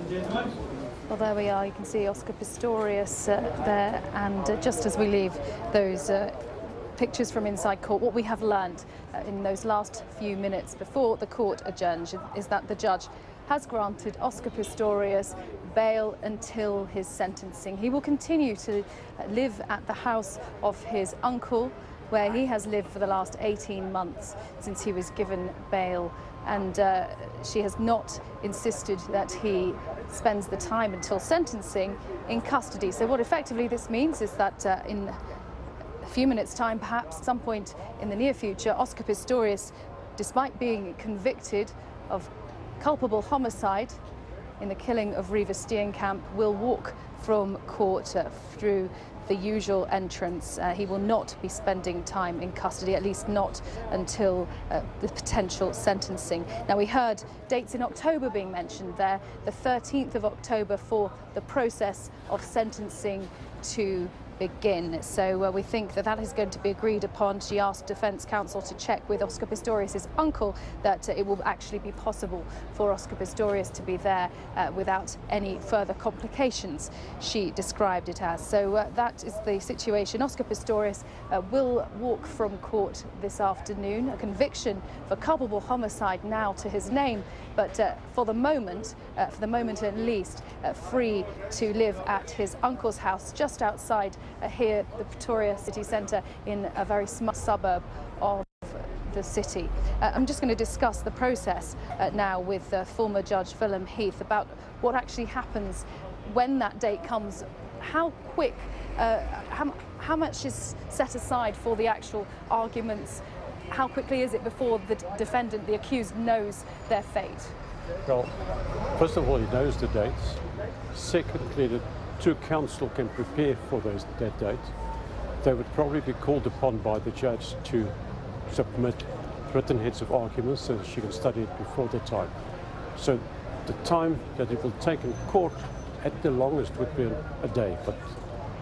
Well, there we are. You can see Oscar Pistorius there, and just as we leave those pictures from inside court, what we have learned in those last few minutes before the court adjourns is that the judge has granted Oscar Pistorius bail until his sentencing. He will continue to live at the house of his uncle, where he has lived for the last 18 months since he was given bail, and she has not insisted that he spends the time until sentencing in custody. So what effectively this means is that in a few minutes' time, perhaps at some point in the near future, Oscar Pistorius, despite being convicted of culpable homicide in the killing of Reeva Steenkamp, will walk from court through the usual entrance. He will not be spending time in custody, at least not until the potential sentencing. Now, we heard dates in October being mentioned there, the 13th of October for the process of sentencing to begin. So we think that that is going to be agreed upon. She asked Defence Counsel to check with Oscar Pistorius' uncle that it will actually be possible for Oscar Pistorius to be there without any further complications, she described it as. So that is the situation. Oscar Pistorius will walk from court this afternoon. A conviction for culpable homicide now to his name, but for the moment at least, free to live at his uncle's house just outside here, the Pretoria city centre, in a very smart suburb of the city. I'm just going to discuss the process now with former Judge Willem Heath about what actually happens when that date comes. How quick, how much is set aside for the actual arguments? How quickly is it before the defendant, the accused, knows their fate? Well, first of all, he knows the dates. Secondly, the two counsel can prepare for that date. They would probably be called upon by the judge to submit written heads of arguments so that she can study it before the time. So the time that it will take in court at the longest would be a day, but